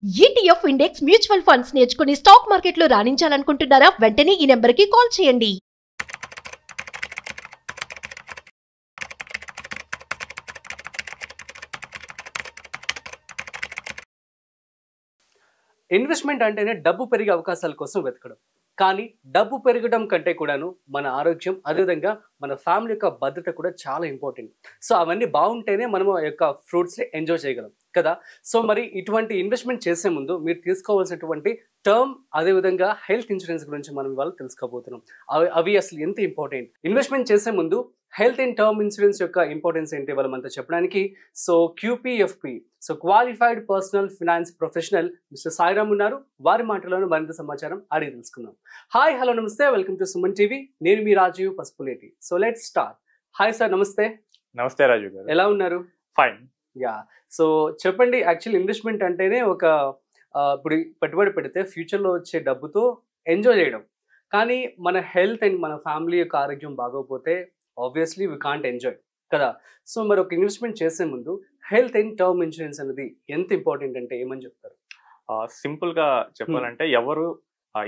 ETF index mutual funds నేర్చుకుని stock మార్కెట్లో రాణించాలనుకుంటున్నారా? వెంటనే ఈ నెంబర్కి కాల్ చేయండి. ఇన్వెస్ట్మెంట్ అంటేనే డబ్బు పెరిగే అవకాశాల కోసం వెతకడం. కానీ డబ్బు పెరగడం కంటే కూడాను మన ఆరోగ్యం, అదేవిధంగా మన ఫ్యామిలీ యొక్క భద్రత కూడా చాలా ఇంపార్టెంట్. సో అవన్నీ బాగుంటేనే మనం ఆ యొక్క ఫ్రూట్స్ని ఎంజాయ్ చేయగలం కదా. సో మరి ఇటువంటి ఇన్వెస్ట్మెంట్ చేసే ముందు మీరు తీసుకోవాల్సినటువంటి టర్మ్, అదేవిధంగా హెల్త్ ఇన్సూరెన్స్ గురించి మనం ఇవాళ తెలుసుకోబోతున్నాం. అవి అసలు ఎంత ఇంపార్టెంట్, ఇన్వెస్ట్మెంట్ చేసే ముందు హెల్త్ అండ్ టర్మ్ ఇన్సూరెన్స్ యొక్క ఇంపార్టెన్స్ ఏంటి ఇవాళ మనతో చెప్పడానికి so QPFP, so qualified personal finance professional mister Sairam ఉన్నారు. వారి మాటలను మరింత సమాచారం అడిగి తెలుసుకుందాం. హాయ్, హలో, నమస్తే, వెల్కమ్ టు సుమన్ టీవీ. నేను మీ Rajiv Pasupuleti. So let's start. Hi sir, నమస్తే. నమస్తే రాజు గారు, ఎలా ఉన్నారు? ఫైన్. యా, సో చెప్పండి. యాక్చువల్ ఇన్వెస్ట్మెంట్ అంటేనే ఒక ఇప్పుడు పెట్టుబడి పెడితే ఫ్యూచర్లో వచ్చే డబ్బుతో ఎంజాయ్ చేయడం. కానీ మన హెల్త్ అండ్ మన ఫ్యామిలీ యొక్క ఆరోగ్యం బాగోకపోతే ఆబ్వియస్లీ వీ కాంట్ ఎంజాయ్ కదా. సో మరి ఒక ఇన్వెస్ట్మెంట్ చేసే ముందు హెల్త్ అండ్ టర్మ్ ఇన్సూరెన్స్ అనేది ఎంత ఇంపార్టెంట్ అంటే ఏమని చెప్తారు? సింపుల్ గా చెప్పాలంటే ఎవరు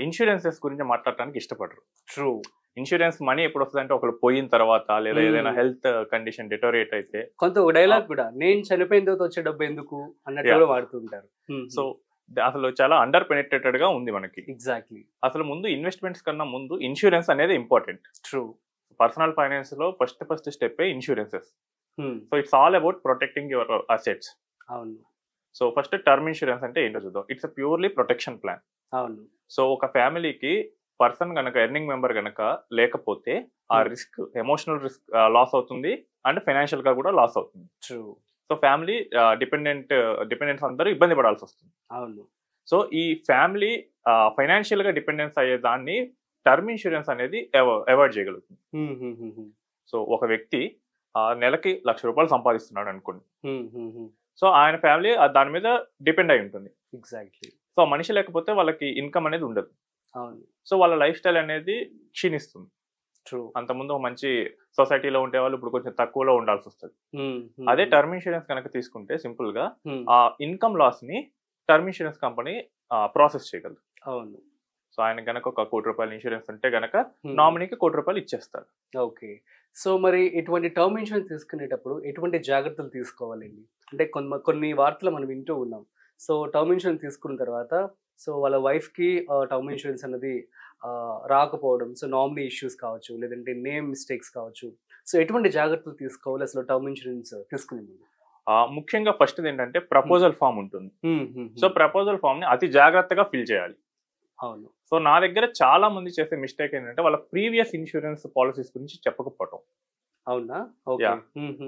ఇన్సూరెన్సెస్ గురించి మాట్లాడటానికి ఇష్టపడరు. ట్రూ. ఇన్సూరెన్స్ మనీ ఎప్పుడు వస్తుంది అంటే ఒకరు పోయిన తర్వాత, లేదా ఏదైనా హెల్త్ కండిషన్ డిటోరియేట్ అయితే. కొంత ఒక డైలాగ్ కూడా, నేను చనిపోయిన తర్వాత వచ్చే డబ్బు ఎందుకు అన్నట్టు కూడా వాడుతుంటారు. సో అసలు చాలా అండర్ పెనిట్రేటెడ్ గా ఉంది మనకి. ఎగ్జాక్ట్లీ. అసలు ముందు ఇన్వెస్ట్మెంట్స్ కన్నా ముందు ఇన్సూరెన్స్ అనేది ఇంపార్టెంట్. ట్రూ. పర్సనల్ ఫైనాన్స్ లో first step insurances. So it's all about protecting your assets. అవును. సో ఫస్ట్ టర్మ్ ఇన్సూరెన్స్ అంటే ఏంటో చూద్దాం. It's purely protection plan. అవును. సో ఒక ఫ్యామిలీకి పర్సన్ కనుక ఎర్నింగ్ మెంబర్ కనుక లేకపోతే ఆ రిస్క్, ఎమోషనల్ రిస్క్ లాస్ అవుతుంది, అండ్ ఫైనాన్షియల్ గా కూడా లాస్ అవుతుంది. ట్రూ. సో ఫ్యామిలీ డిపెండెంట్స్ అందరూ ఇబ్బంది పడాల్సి వస్తుంది. అవును. సో ఈ ఫ్యామిలీ ఫైనాన్షియల్ గా డిపెండెన్స్ అయ్యే దాన్ని టర్మ్ ఇన్సూరెన్స్ అనేది అవాయిడ్ చేయగలుగుతుంది. సో ఒక వ్యక్తి నెలకి ₹1,00,000 సంపాదిస్తున్నాడు అనుకోండి. సో ఆయన ఫ్యామిలీ దాని మీద డిపెండ్ అయి ఉంటుంది. ఎగ్జాక్ట్లీ. సో మనిషి లేకపోతే వాళ్ళకి ఇన్కమ్ అనేది ఉండదు. అవును. సో వాళ్ళ లైఫ్ స్టైల్ అనేది క్షీణిస్తుంది. ట్రూ. అంతకుముందు మంచి సొసైటీలో ఉండే వాళ్ళు ఇప్పుడు కొంచెం తక్కువలో ఉండాల్సి వస్తుంది. అదే టర్మ్ ఇన్సూరెన్స్ కనుక తీసుకుంటే సింపుల్ గా ఆ ఇన్కమ్ లాస్ ని టర్మ్ ఇన్సూరెన్స్ కంపెనీ ప్రాసెస్ చేయగలదు. అవును. సో ఆయన గనక ఒక ₹1,00,00,000 ఇన్సూరెన్స్ ఉంటే గనక నామినీకి ₹1,00,00,000 ఇచ్చేస్తారు. ఓకే. సో మరి ఇటువంటి టర్మ్ ఇన్సూరెన్స్ తీసుకునేటప్పుడు ఎటువంటి జాగ్రత్తలు తీసుకోవాలండి? అంటే కొన్ని వార్తలు మనం వింటూ ఉన్నాం. సో టర్మ్ ఇన్సూరెన్స్ తీసుకున్న తర్వాత సో వాళ్ళ వైఫ్కి టర్మ్ ఇన్సూరెన్స్ అనేది రాకపోవడం, సో నామినీ ఇష్యూస్ కావచ్చు, లేదంటే నేమ్ మిస్టేక్స్ కావచ్చు. సో ఎటువంటి జాగ్రత్తలు తీసుకోవాలి అసలు టర్మ్ ఇన్సూరెన్స్ తీసుకునే ముందు? ముఖ్యంగా ఫస్ట్ ఏంటంటే ప్రపోజల్ ఫామ్ ఉంటుంది. సో ప్రపోజల్ ఫామ్ ని అతి జాగ్రత్తగా ఫిల్ చేయాలి. అవును. సో నా దగ్గర చాలా మంది చేసే మిస్టేక్ ఏంటంటే వాళ్ళ ప్రీవియస్ ఇన్సూరెన్స్ పాలసీస్ గురించి చెప్పకపోవటం. అవునా?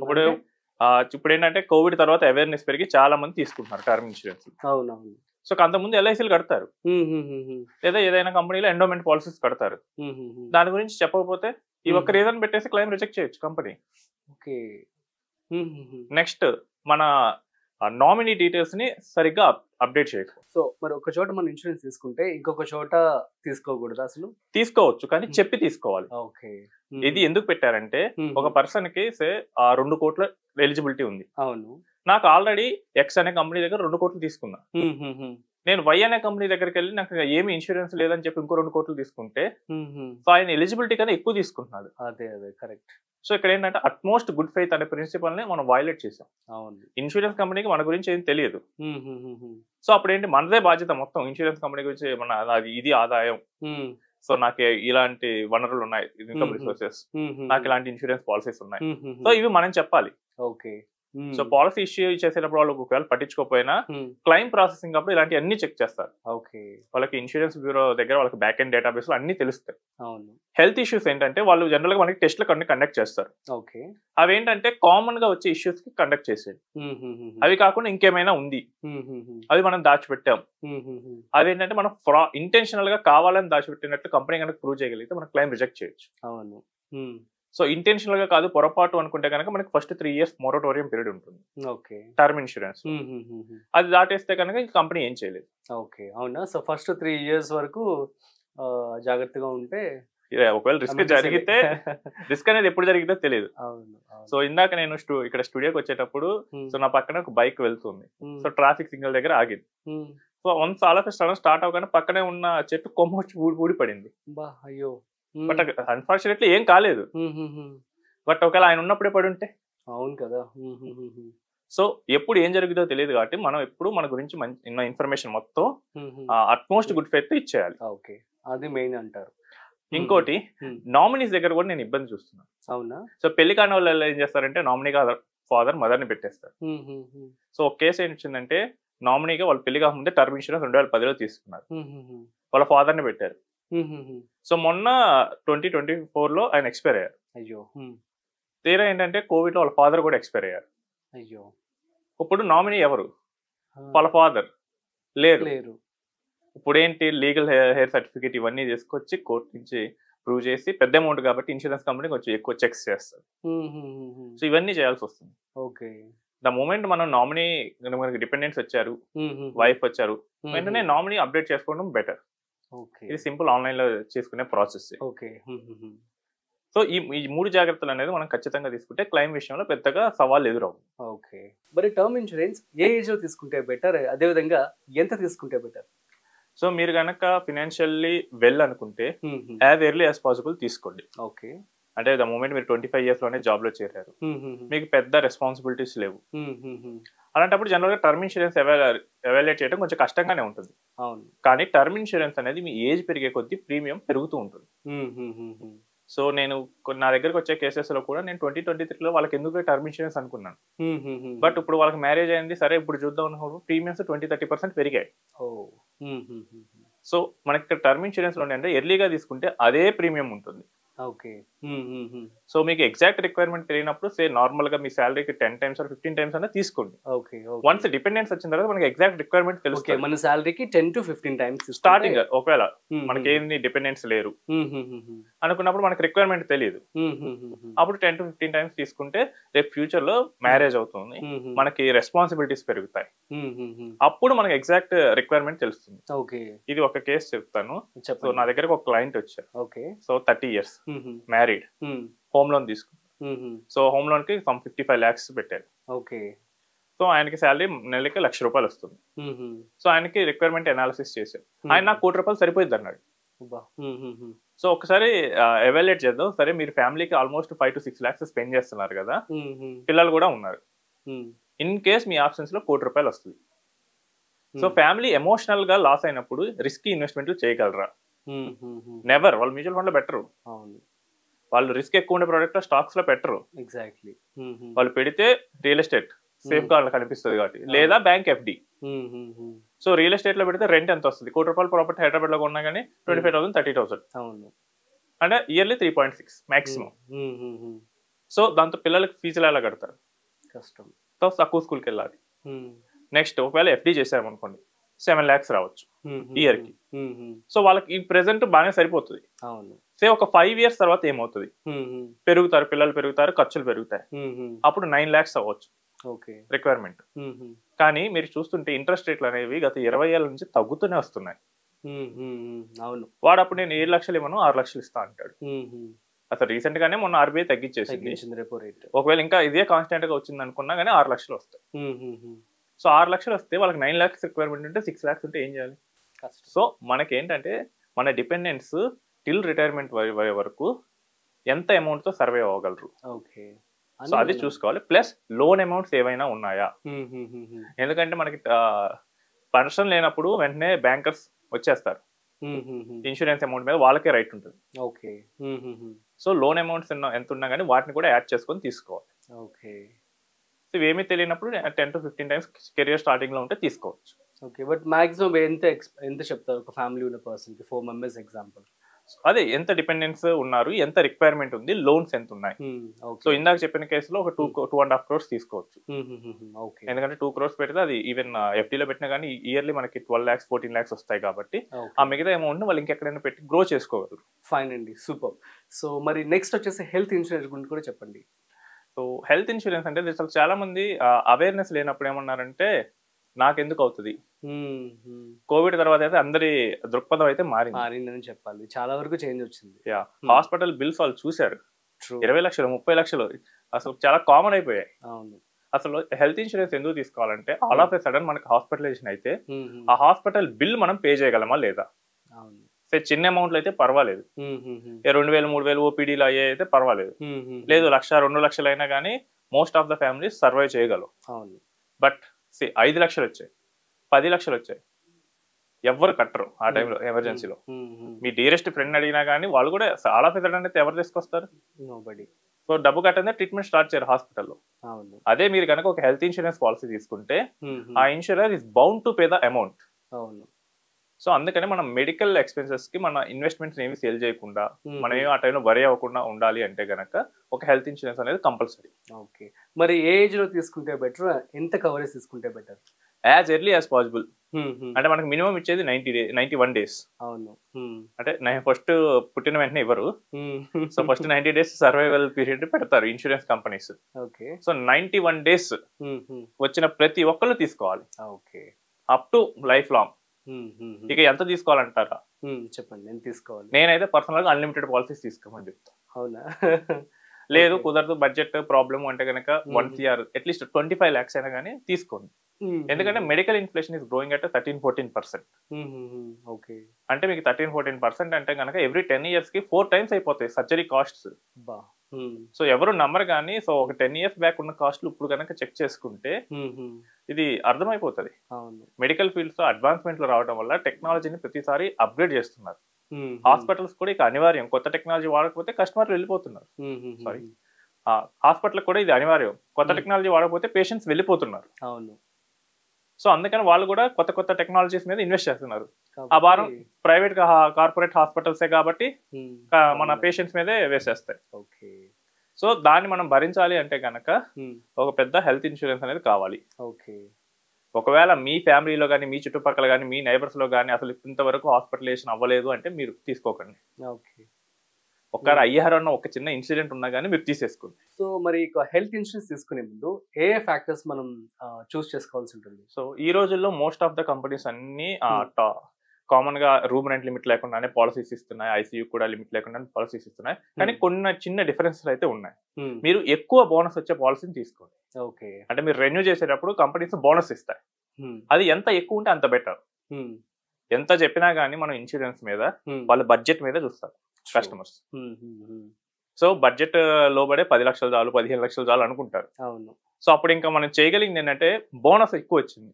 ఇప్పుడు ఏంటంటే కోవిడ్ తర్వాత అవేర్నెస్ పెరిగి చాలా మంది తీసుకుంటున్నారు టర్మ్ ఇన్సూరెన్స్. అవునవును. సో అంతకుముందు LICలు కడతారు, లేదా ఏదైనా కంపెనీలో ఎండోమెంట్ పాలసీస్ కడతారు. దాని గురించి చెప్పకపోతే ఈ ఒక్క రీజన్ పెట్టేసి క్లెయిమ్ రిజెక్ట్ చేయొచ్చు కంపెనీ. ఓకే. నెక్స్ట్ మన నామినీ డీటెయిల్స్ ని సరిగ్గా అప్డేట్ చేయకపో. సో మరి ఒక చోట మనం ఇన్సూరెన్స్ తీసుకుంటే ఇంకొక చోట తీసుకోకూడదు అసలు? తీసుకోవచ్చు, కానీ చెప్పి తీసుకోవాలి. ఓకే. ఇది ఎందుకు పెట్టారంటే ఒక పర్సన్ కి సే 2 కోట్ల ఎలిజిబిలిటీ ఉంది. అవును. నాకు ఆల్రెడీ X అనే కంపెనీ దగ్గర 2 కోట్లు తీసుకున్నా. నేను Y అనే కంపెనీ దగ్గరికి వెళ్ళి నాకు ఏమి ఇన్సూరెన్స్ లేదని చెప్పి ఇంకో 2 కోట్లు తీసుకుంటే సో ఆయన ఎలిజిబిలిటీ కన్నా ఎక్కువ తీసుకుంటున్నాడు. అదే కరెక్ట్. సో ఇక్కడ ఏంటంటే అట్మోస్ట్ గుడ్ ఫెయిత్ అనే ప్రిన్సిపల్ ని మనం వైలేట్ చేసాం. అవును. ఇన్సూరెన్స్ కంపెనీకి మన గురించి ఏం తెలియదు. సో అప్పుడు ఏంటి, మనదే బాధ్యత మొత్తం ఇన్సూరెన్స్ కంపెనీ గురించి ఇది ఆదాయం, సో నాకు ఇలాంటి వనరులు ఉన్నాయి, ఇన్కమ్ రిసోర్సెస్, నాకు ఇలాంటి ఇన్సూరెన్స్ పాలసీస్ ఉన్నాయి, సో ఇవి మనం చెప్పాలి. ఓకే. సో పాలసీ ఇష్యూ చేసేటప్పుడు వాళ్ళు ఒకవేళ పట్టించుకోకపోయినా క్లైమ్ ప్రాసెసింగ్ అప్పుడు ఇలాంటి అన్ని చెక్ చేస్తారు. ఓకే. వాళ్ళకి ఇన్సూరెన్స్ బ్యూరో దగ్గర వాళ్ళకి బ్యాక్ ఎండ్ డేటాబేస్ లో అన్ని తెలుస్తాయి. అవును. హెల్త్ ఇష్యూస్ ఏంటంటే వాళ్ళు జనరల్ గా మనకి టెస్ట్లు కండక్ట్ చేస్తారు. ఓకే. అవి ఏంటంటే కామన్ గా వచ్చే ఇష్యూస్ కి కండక్ట్ చేసేది. అవి కాకుండా ఇంకేమైనా ఉంది, అవి మనం దాచిపెట్టాం, అవి ఏంటంటే మనం ఇంటెన్షనల్ గా కావాలని దాచిపెట్టినట్లు కంపెనీ కనుక ప్రూవ్ చేయగలిగితే మనం క్లైమ్ రిజెక్ట్ చేయొచ్చు. అవును. సో ఇంటెన్షనల్ గా కాదు, పొరపాటు అనుకుంటే కనుక మనకి ఫస్ట్ 3 years మొరటోరియం పీరియడ్ ఉంటుంది. ఓకే. టర్మ్ ఇన్సూరెన్స్ అది దాటేస్తే కనుక కంపెనీ ఏం చేయలేదు. ఓకే. అవునా? సో ఫస్ట్ 3 years వరకు జాగ్రత్తగా ఉంటే ఒకవేళ రిస్క్ జరిగితే, రిస్క్ అనేది ఎప్పుడు జరిగితే తెలియదు. సో ఇందాక నేను ఇక్కడ స్టూడియోకి వచ్చేటప్పుడు సో నా పక్కన ఒక బైక్ వెళ్తుంది. సో ట్రాఫిక్ సిగ్నల్ దగ్గర ఆగింది. So once all of sudden start అవగానే పక్కనే ఉన్న చెట్టు కొమ్మ వచ్చి ఊడిపడింది. అయ్యో. బట్ అన్ఫార్చునేట్లీ ఏం కాలేదు. బట్ ఒకవేళ ఆయన ఉన్నప్పుడే పడి ఉంటే. అవును కదా. సో ఎప్పుడు ఏం జరుగుతుందో తెలియదు కాబట్టి మనం ఎప్పుడు మన గురించి ఇన్ఫర్మేషన్ మొత్తం అట్మోస్ట్ గుడ్ ఫెయిత్ ఇచ్చేయాలి. ఓకే, అది మెయిన్ అంటారు. ఇంకోటి నామినీస్ దగ్గర కూడా నేను ఇబ్బంది చూస్తున్నాను. అవునా? సో పెళ్లి కాని వాళ్ళు ఏం చేస్తారంటే నామినీగా ఫాదర్ మదర్ ని పెట్టేస్తారు. సో ఒక కేసు ఏం వచ్చిందంటే నామినీగా వాళ్ళు పెళ్లి కాకముందే టర్మ్ ఇన్సూరెన్స్ 2010లో తీసుకున్నారు. వాళ్ళ ఫాదర్ ని పెట్టారు. సో మొన్న 2024లో ఆయన ఎక్స్పైర్ అయ్యారు. అయ్యో. తీరా ఏంటంటే కోవిడ్ లో వాళ్ళ ఫాదర్ కూడా ఎక్స్పైర్ అయ్యారు. అయ్యో. ఇప్పుడు నామినీ ఎవరు? వాళ్ళ ఫాదర్ లేరు. ఇప్పుడు ఏంటి లీగల్ హెయిర్ సర్టిఫికేట్ ఇవన్నీ తీసుకొచ్చి కోర్టు నుంచి ప్రూవ్ చేసి పెద్ద అమౌంట్ కాబట్టి ఇన్సూరెన్స్ కంపెనీ కొంచెం ఎక్కువ చెక్స్ చేస్తారు. సో ఇవన్నీ చేయాల్సి వస్తుంది. ఓకే. ద మూమెంట్ మనం నామినీ మనకి డిపెండెంట్స్ వచ్చారు, వైఫ్ వచ్చారు, వెంటనే నామినీ అప్డేట్ చేసుకోవడం బెటర్. ఇది సింపుల్ ఆన్లైన్ లో చేసుకునే ప్రాసెస్. ఓకే. సో ఈ 3 జాగ్రత్తలు అనేది మనం ఖచ్చితంగా తీసుకుంటే క్లైమ్ విషయంలో పెద్దగా సవాళ్ళు ఎదురవు. ఓకే. మరి టర్మ్ ఇన్సూరెన్స్ ఏ ఏజ్ లో తీసుకుంటే బెటర్, అదే విధంగా ఎంత తీసుకుంటే బెటర్? సో మీరు కనుక ఫినాన్షియల్లీ వెల్ అనుకుంటే యాజ్ ఎర్లీ యాజ్ పాసిబుల్ తీసుకోండి. ఓకే. అంటే ద మూమెంట్ మీరు 25 years లోనే జాబ్ లో చేరారు, మీకు పెద్ద రెస్పాన్సిబిలిటీస్ లేవు, అలాంటప్పుడు జనరల్ గా టర్మ్ ఇన్సూరెన్స్ ఎవాల్యుయేట్ చేయడం కొంచెం కష్టంగానే ఉంటుంది. అవును. కానీ టర్మ్ ఇన్సూరెన్స్ అనేది మీ ఏజ్ పెరిగే కొద్దీ ప్రీమియం పెరుగుతూ ఉంటుంది. సో నేను నా దగ్గరకు వచ్చే కేసెస్ లో కూడా నేను 2023లో వాళ్ళకి ఎందుకు టర్మ్ ఇన్సూరెన్స్ అనుకున్నాను. బట్ ఇప్పుడు వాళ్ళకి మ్యారేజ్ అయింది, సరే ఇప్పుడు చూద్దాం అన్నప్పుడు ప్రీమియమ్స్ 20-30% పెరిగాయి. సో మనకి ఇక్కడ టర్మ్ ఇన్సూరెన్స్ లో అంటే ఎర్లీగా తీసుకుంటే అదే ప్రీమియం ఉంటుంది. ఓకే. సో మీకు ఎగ్జాక్ట్ రిక్వైర్మెంట్ తెలియనప్పుడు సే నార్మల్ గా మీ సాలరీకి 10 times or 15 times అన్న తీసుకోండి. ఓకే. వన్స్ డిపెండెన్స్ వచ్చిన తర్వాత మనకి ఎగ్జాక్ట్ రిక్వైర్మెంట్ తెలుస్తుంది. మన సాలరీకి 10 to 15 times స్టార్టింగ్. ఒకవేళ మనకి ఏంది డిపెండెన్స్ లేరు అనుకున్నప్పుడు మనకి రిక్వైర్మెంట్ తెలియదు, అప్పుడు 10 to 15 times తీసుకుంటే రేపు ఫ్యూచర్ లో మ్యారేజ్ అవుతుంది, మనకి రెస్పాన్సిబిలిటీస్ పెరుగుతాయి, అప్పుడు మనకి ఎగ్జాక్ట్ రిక్వైర్మెంట్ తెలుస్తుంది. ఓకే. ఇది ఒక కేసు చెప్తాను. సో నా దగ్గరకు ఒక క్లయింట్ వచ్చారు. Okay. So 30 years married, home loan తీసుకున్నారు. సో హోమ్ లోన్ కి 55 lakhs పెట్టారు. ఓకే. సో ఆయనకి శాలరీ నెలకి ₹1,00,000 వస్తుంది. సో ఆయనకి రిక్వైర్మెంట్ అనాలిసిస్ చేశారు. ఆయన నాకు ₹1,00,000 సరిపోయింది అన్నాడు. సో ఒకసారి ఎవాల్యుయేట్ చేద్దాం, సరే మీరు ఫ్యామిలీకి ఆల్మోస్ట్ 5 to 6 lakhs స్పెండ్ చేస్తున్నారు కదా, పిల్లలు కూడా ఉన్నారు, ఇన్ కేస్ మీ ఆప్షన్స్ లో ₹1,00,000 వస్తుంది. సో ఫ్యామిలీ ఎమోషనల్ గా లాస్ అయినప్పుడు రిస్కీ ఇన్వెస్ట్మెంట్లు చేయగలరా? నెవర్. వాళ్ళు మ్యూచువల్ ఫండ్ లో పెట్టరు, వాళ్ళు రిస్క్ ఎక్కువ ఉండే ప్రోడక్ట్ స్టాక్స్ లో పెట్టరు. ఎగ్జాక్ట్లీ. వాళ్ళు పెడితే రియల్ ఎస్టేట్ సేఫ్ గా కనిపిస్తుంది కాబట్టి, లేదా bank FD. So real estate లో పెడితే రెంట్ ఎంత వస్తుంది? ₹1,00,000 ప్రాపర్టీ హైదరాబాద్ లో కొన్నా కానీ 25,000 30,000, అంటే ఇయర్లీ 3.6 మాక్సిమం. సో దాంతో పిల్లలకి ఫీజులు ఎలా కడతారు? కష్టం. సో తక్కువ స్కూల్కి వెళ్ళాలి. నెక్స్ట్ ఒకవేళ ఎఫ్డి చేసామనుకోండి 7 lakhs రావచ్చు ఇయర్ కి. సో వాళ్ళకి ఈ ప్రెసెంట్ బాగానే సరిపోతుంది. సే ఒక 5 years తర్వాత ఏమవుతుంది? పెరుగుతారు, పిల్లలు పెరుగుతారు, ఖర్చులు పెరుగుతాయి, అప్పుడు 9 lakhs అవ్వచ్చు రిక్వైర్మెంట్. కానీ మీరు చూస్తుంటే ఇంట్రెస్ట్ రేట్లు అనేవి గత 20 ఏళ్ల నుంచి తగ్గుతూనే వస్తున్నాయి. వాడు అప్పుడు నేను 7 లక్షలు ఇవ్వను 6 లక్షలు ఇస్తా అంటాడు. అసలు రీసెంట్ గానే మొన్న ఆర్బీఐ తగ్గించేసింది రెపో రేట్. ఒకవేళ ఇంకా ఇదే కాన్స్టెంట్ గా వచ్చింది అనుకున్నా కానీ 6 లక్షలు వస్తాయి. సో 6 లక్షలు వస్తే వాళ్ళకి 9 lakhs రిక్వైర్మెంట్ ఉంటే 6 lakhs ఉంటే ఏం చేయాలి? సో మనకి ఏంటంటే మన డిపెండెంట్స్ టిల్ రిటైర్మెంట్ వరకు ఎంత అమౌంట్ తో సర్వే అవ్వగలరు, సో అది చూసుకోవాలి. ప్లస్ లోన్ అమౌంట్స్ ఏవైనా ఉన్నాయా? ఎందుకంటే మనకి పర్సన్ లేనప్పుడు వెంటనే బ్యాంకర్స్ వచ్చేస్తారు, ఇన్సూరెన్స్ అమౌంట్ మీద వాళ్ళకే రైట్ ఉంటుంది. సో లోన్ అమౌంట్స్ ఎంత ఉన్నా కానీ వాటిని కూడా యాడ్ చేసుకొని తీసుకోవాలి. ఇవేమీ తెలియనప్పుడు 10 to 15 times కెరియర్ స్టార్టింగ్ లో ఉంటే తీసుకోవచ్చు. ఓకే. బట్ మాక్సిమం ఎంత చెప్తారు ఒక ఫ్యామిలీ ఉన్న పర్సన్ కి? 4 members ఎగ్జాంపుల్. అదే ఎంత డిపెండెన్స్ ఉన్నారు, ఎంత రిక్వైర్మెంట్ ఉంది, లోన్స్ ఎంత ఉన్నాయి. సో ఇందాక చెప్పిన కేసులో ఒక 2.5 crores తీసుకోవచ్చు. ఎందుకంటే 2 crores పెడితే అది ఈవెన్ ఎఫ్డీలో పెట్టినా కానీ ఇయర్లీ మనకి 12 lakhs 14 lakhs వస్తాయి కాబట్టి ఆ మిగతా అమౌంట్ వాళ్ళు ఇంకెక్కడైనా పెట్టి గ్రో చేసుకోగలరు. ఫైన్ అండి, సూపర్. సో మరి నెక్స్ట్ వచ్చేసి హెల్త్ ఇన్సూరెన్స్ గురించి కూడా చెప్పండి. సో హెల్త్ ఇన్సూరెన్స్ అంటే అసలు చాలా మంది అవేర్నెస్ లేనప్పుడు ఏమన్నారంటే నాకెందుకు అవుతుంది. కోవిడ్ తర్వాత అయితే అందరి దృక్పథం అయితే మారిందని చెప్పాలి, చాలా వరకు చేంజ్ వచ్చింది. హాస్పిటల్ బిల్స్ వాళ్ళు చూశారు, 20 లక్షలు 30 లక్షలు అసలు చాలా కామన్ అయిపోయాయి. అసలు హెల్త్ ఇన్సూరెన్స్ ఎందుకు తీసుకోవాలంటే ఆల్ ఆఫ్ ఎ సడన్ మనకి హాస్పిటలైజేషన్ అయితే ఆ హాస్పిటల్ బిల్ మనం పే చేయగలమా లేదా. చిన్న అమౌంట్లు అయితే పర్వాలేదు, 2000 3000 ఓపీడీలు అయ్యాయి అయితే పర్వాలేదు, లేదు 1,00,000 2 లక్షలు అయినా కానీ most of the families survive చేయగలవు. బట్ 5 లక్షలు వచ్చాయి, 10 లక్షలు వచ్చాయి, ఎవరు కట్టరు ఆ టైంలో ఎమర్జెన్సీలో. మీ డియరెస్ట్ ఫ్రెండ్ అడిగినా కానీ వాళ్ళు కూడా ఆల్ ఆఫ్ ఎ సడన్ అయితే ఎవరు తీసుకొస్తారు. సో డబ్బు కట్టనే ట్రీట్మెంట్ స్టార్ట్ చేయరు హాస్పిటల్లో. అదే మీరు కనుక ఒక హెల్త్ ఇన్సూరెన్స్ పాలసీ తీసుకుంటే ఆ insurer is bound to pay the amount. So అందుకని మనం మెడికల్ ఎక్స్పెన్సెస్ కి మన ఇన్వెస్ట్మెంట్స్ ఏమి సేల్ చేయకుండా మనం ఏమి ఆ టైంలో వరి అవ్వకుండా ఉండాలి అంటే గనక ఒక హెల్త్ ఇన్సూరెన్స్ అనేది కంపల్సరీ. ఓకే, మరి ఏ ఏజ్ లో తీసుకుంటే బెటర్, ఎంత కవరేజ్ తీసుకుంటే better? As early as possible. అంటే మనకి మినిమం ఇచ్చేది 91 days. అవును, అంటే ఫస్ట్ పుట్టిన వెంటనే ఇవ్వరు. So first 90 days survival period పెడతారు insurance companies. Okay, so 91 days వచ్చిన ప్రతి ఒక్కళ్ళు తీసుకోవాలి. Okay, up to life long. ఇక ఎంత తీసుకోవాలంటారా? చెప్పండి, ఎంత తీసుకోవాలి? నేనైతే పర్సనల్ గా అన్లిమిటెడ్ పాలసీస్ తీసుకోమని చెప్తా. అవునా? లేదు కుదరదు బడ్జెట్ ప్రాబ్లమ్ అంటే కనుక 1 CR అట్లీస్ట్ 25 lakhs అయినా కానీ తీసుకోండి. ఎందుకంటే medical inflation is growing at 13-14%. Okay, అంటే మీకు 13-14% అంటే కనుక ఎవ్రీ 10 years కి 4 times అయిపోతాయి సర్జరీ కాస్ట్స్. సో ఎవరు నమ్మరు కానీ సో ఒక 10 years బ్యాక్ ఉన్న కాస్ట్లు ఇప్పుడు కనుక చెక్ చేసుకుంటే ఇది అర్థమైపోతుంది. మెడికల్ ఫీల్డ్స్ లో అడ్వాన్స్మెంట్లు రావడం వల్ల టెక్నాలజీని ప్రతిసారి అప్గ్రేడ్ చేస్తున్నారు. హాస్పిటల్స్ కూడా ఇక అనివార్యం, కొత్త టెక్నాలజీ వాడకపోతే కస్టమర్లు వెళ్ళిపోతున్నారు. సారీ, హాస్పిటల్ కూడా ఇది అనివార్యం, కొత్త టెక్నాలజీ వాడకపోతే పేషెంట్స్ వెళ్ళిపోతున్నారు. అవును. సో అందుకని వాళ్ళు కూడా కొత్త కొత్త టెక్నాలజీస్ మీద ఇన్వెస్ట్ చేస్తున్నారు. ఆ భారం ప్రైవేట్ కార్పొరేట్ హాస్పిటల్సే కాబట్టి మన పేషెంట్స్ మీదే వేసేస్తాయి. ఓకే, సో దాన్ని మనం భరించాలి అంటే కనుక ఒక పెద్ద హెల్త్ ఇన్సూరెన్స్ అనేది కావాలి. ఓకే, ఒకవేళ మీ ఫ్యామిలీలో కానీ మీ చుట్టుపక్కల కానీ మీ నైబర్స్ లో కానీ అసలు ఇంతవరకు హాస్పిటలైజేషన్ అవ్వలేదు అంటే మీరు తీసుకోకండి. ఓకే, ఒకవేళ అయ్యారు అన్న ఒక చిన్న ఇన్సిడెంట్ ఉన్నా కానీ మీరు తీసేసుకోండి. సో మరి హెల్త్ ఇన్సూరెన్స్ తీసుకునే ముందు ఏ ఫ్యాక్టర్స్ మనం చూస్ చేసుకోవాల్సి ఉంటుంది? సో ఈ రోజుల్లో మోస్ట్ ఆఫ్ ద కంపెనీస్ అన్ని కామన్ గా రూమ్ రెంట్ లిమిట్ లేకుండానే పాలసీస్ ఇస్తున్నాయి, ఐసీయూ కూడా లిమిట్ లేకుండా పాలసీస్ ఇస్తున్నాయి. కానీ కొన్ని చిన్న డిఫరెన్సెస్ అయితే ఉన్నాయి. మీరు ఎక్కువ బోనస్ వచ్చే పాలసీని తీసుకోండి. ఓకే, అంటే మీరు రెన్యూ చేసేటప్పుడు కంపెనీస్ బోనస్ ఇస్తాయి. అది ఎంత ఎక్కువ ఉంటే అంత బెటర్. ఎంత చెప్పినా గానీ మనం ఇన్సూరెన్స్ మీద వాళ్ళ బడ్జెట్ మీద చూస్తారు కస్టమర్స్. సో బడ్జెట్ లోబడే 10 లక్షలు చాలు 15 లక్షలు చాలు అనుకుంటారు. అవును. సో అప్పుడు ఇంకా మనం చేయగలిగింది ఏంటంటే బోనస్ ఎక్కువ వచ్చింది.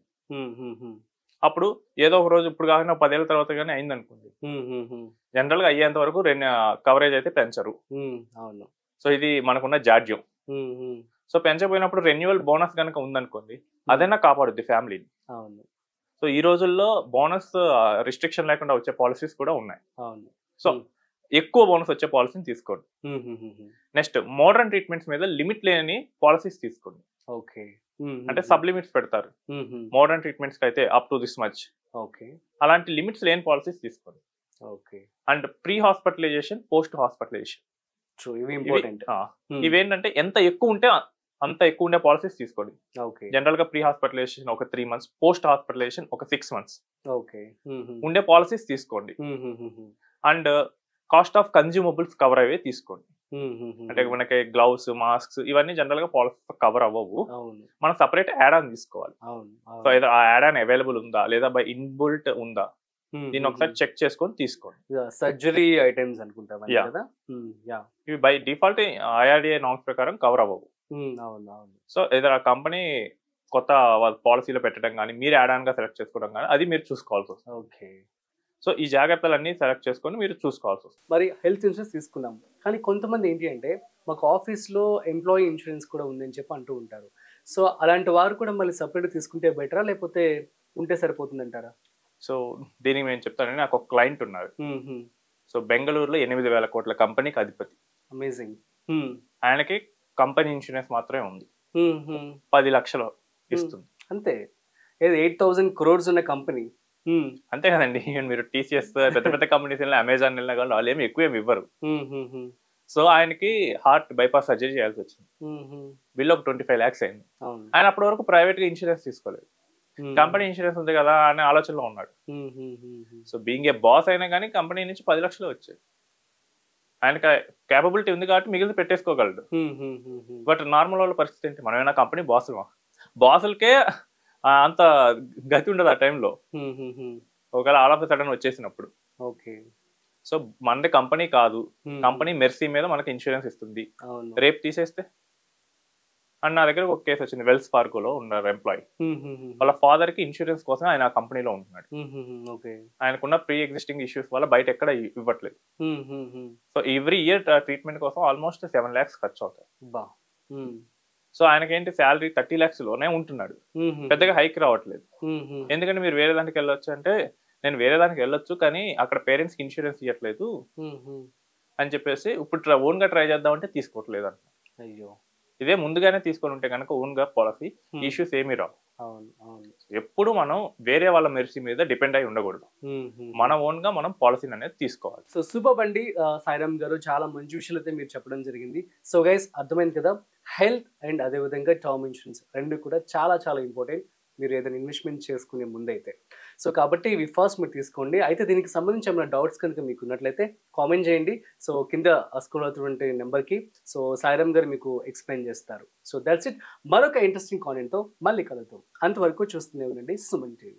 అప్పుడు ఏదో ఒక రోజు ఇప్పుడు కాకుండా 10 ఏళ్ళ తర్వాత కానీ అయింది అనుకోండి, జనరల్ గా అయ్యేంత వరకు కవరేజ్ అయితే పెంచరు. అవును. సో ఇది మనకున్న జాడ్యం. సో పెంచబోయినప్పుడు రెన్యువల్ బోనస్ కనుక ఉందనుకోండి, అదైనా కాపాడుద్ది ఫ్యామిలీని. అవును. సో ఈ రోజుల్లో బోనస్ రిస్ట్రిక్షన్ లేకుండా వచ్చే పాలసీస్ కూడా ఉన్నాయి. అవును. సో ఎక్కువ బోనస్ వచ్చే పాలసీని తీసుకోండి. నెక్స్ట్ మోడర్న్ ట్రీట్మెంట్స్ మీద లిమిట్ లేని పాలసీస్ తీసుకోండి. ఓకే, అంటే సబ్ లిమిట్స్ పెడతారు మోడర్న్ ట్రీట్మెంట్స్ కి అయితే up to this much. Okay, అలాంటి లిమిట్స్ లేని పాలసీస్ తీసుకోండి. Okay, and pre hospitalisation, post hospitalisation, ఇవేంటంటే ఎంత ఎక్కువ ఉంటే అంత ఎక్కువ ఉండే పాలసీస్ తీసుకోండి. జనరల్ గా ప్రీ హాస్పిటలైజేషన్ ఒక 3 months, పోస్ట్ హాస్పిటలైజేషన్ ఒక 6 months ఉండే పాలసీస్ తీసుకోండి. And cost of consumables cover అయ్యే తీసుకోండి. అంటే మనకి గ్లౌస్, మాస్క్స్ ఇవన్నీ జనరల్ గా పాలసీ కవర్ అవ్వవు. మనం సపరేట్ యాడ్ ఆన్ తీసుకోవాలి. సో ఏదో ఆ యాడ్ ఆన్ అవైలబుల్ ఉందా లేదా బై ఇన్బుల్ట్ ఉందా దీన్ని ఒకసారి చెక్ చేసుకొని తీసుకోండి. సర్జరీ ఐటమ్స్ అనుకుంటా ఇవి బై డిఫాల్ట్ IRDA నామ్స్ ప్రకారం కవర్ అవ్వవు. సో ఏదైనా కంపెనీ కొత్త పాలసీలో పెట్టడం కానీ మీరు యాడ్ ఆన్ గా సెలెక్ట్ చేసుకోవడం కానీ అది మీరు చూసుకోవాల్సి వస్తుంది. ఓకే, సో ఈ జాగ్రత్తలన్నీ సెలెక్ట్ చేసుకొని మీరు చూసుకోవాల్సి వస్తుంది. మరి హెల్త్ ఇన్సూరెన్స్ తీసుకున్నాం కానీ కొంతమంది ఏంటి అంటే మాకు ఆఫీస్లో ఎంప్లాయీ ఇన్సూరెన్స్ కూడా ఉందని చెప్పి అంటూ ఉంటారు. సో అలాంటి వారు కూడా మళ్ళీ సపరేట్ తీసుకుంటే బెటరా లేకపోతే ఉంటే సరిపోతుంది అంటారా? సో దీనికి నేను చెప్తానండి, నాకు ఒక క్లయింట్ ఉన్నారు. సో బెంగళూరులో 8,000 కోట్ల కంపెనీకి అధిపతి. అమేజింగ్. ఆయనకి కంపెనీ ఇన్సూరెన్స్ మాత్రమే ఉంది, 10 లక్షలు ఇస్తుంది అంతే. 8,000 crores ఉన్న కంపెనీ అంతే కదండి. మీరు TCS పెద్ద పెద్ద కంపెనీస్ వెళ్ళినా, అమెజాన్ వెళ్ళినా కానీ వాళ్ళు ఏమి ఎక్కువ ఏమి ఇవ్వరు. సో ఆయనకి హార్ట్ బైపాస్ సర్జరీ చేయాల్సి వచ్చింది, బిల్ ఒక 25 lakhs అయింది. ఆయన అప్పటి వరకు ప్రైవేట్ గా ఇన్సూరెన్స్ తీసుకోలేదు, కంపెనీ ఇన్సూరెన్స్ ఉంది కదా అనే ఆలోచనలో ఉన్నాడు. సో బీయింగ్ ఏ బాస్ అయినా కానీ కంపెనీ నుంచి 10 లక్షలు వచ్చాయి. ఆయనకి క్యాపబిలిటీ ఉంది కాబట్టి మిగిలిన పెట్టేసుకోగలడు. బట్ నార్మల్ వాళ్ళ పరిస్థితి ఏంటి? మనమేనా కంపెనీ బాసులకే అంత గతి ఉండదు ఆ టైంలో, ఒకవేళ ఆల్ ఆఫ్ సడన్ వచ్చేసినప్పుడు. ఓకే. సో మనది కంపెనీ కాదు, కంపెనీ మెర్సీ మీద మనకి ఇన్సూరెన్స్ ఇస్తుంది, రేపు తీసేస్తే. అండ్ నా దగ్గర ఒక కేసు వచ్చింది, వెల్స్ ఫార్గోలో ఉన్నారు ఎంప్లాయీ, వాళ్ళ ఫాదర్ కి ఇన్సూరెన్స్ కోసం ఆయన ఆ కంపెనీలో ఉంటున్నాడు. ఆయనకున్న ప్రీ ఎగ్జిస్టింగ్ ఇష్యూస్ వల్ల బయట ఎక్కడ ఇవ్వట్లేదు. సో ఎవ్రీ ఇయర్ ట్రీట్మెంట్ కోసం ఆల్మోస్ట్ 7 lakhs ఖర్చు అవుతాయి. సో ఆయనకేంటి శాలరీ 30 lakhs లోనే ఉంటున్నాడు, పెద్దగా హైక్ రావట్లేదు. ఎందుకంటే మీరు వేరే దానికి వెళ్ళొచ్చు అంటే, నేను వేరే దానికి వెళ్ళొచ్చు కానీ అక్కడ పేరెంట్స్ కి ఇన్సూరెన్స్ ఇవ్వట్లేదు అని చెప్పేసి ఇప్పుడు ఓన్ గా ట్రై చేద్దామంటే తీసుకోవట్లేదు అంట. అయ్యో, ఇదే ముందుగానే తీసుకొని ఉంటే కనుక ఓన్ గా పాలసీ ఇష్యూస్ ఏమీ రావు. ఎప్పుడు మనం వేరే వాళ్ళ మెర్సీ మీద డిపెండ్ అయి ఉండకూడదు, మన ఓన్ గా మనం పాలసీని అనేది తీసుకోవాలి. సో సూపర్ అండి సాయిరామ్ గారు, చాలా మంచి విషయాలు అయితే మీరు చెప్పడం జరిగింది. సో గైస్, అర్థమైంది కదా, హెల్త్ అండ్ అదేవిధంగా టర్మ్ ఇన్సూరెన్స్ రెండు కూడా చాలా చాలా ఇంపార్టెంట్ మీరు ఏదైనా ఇన్వెస్ట్మెంట్ చేసుకునే ముందైతే. సో కాబట్టి ఇవి ఫస్ట్ మీరు తీసుకోండి. అయితే దీనికి సంబంధించి ఏమైనా డౌట్స్ కనుక మీకు ఉన్నట్లయితే కామెంట్ చేయండి. సో కింద స్క్రోల్ అవుతున్నటువంటి నెంబర్కి సో సాయిరామ్ గారు మీకు ఎక్స్ప్లెయిన్ చేస్తారు. So that's it. మరొక ఇంట్రెస్టింగ్ కాంటెంట్తో మళ్ళీ కలుద్దాం. అంతవరకు చూస్తూనే ఉండండి సుమన్ టీవీ.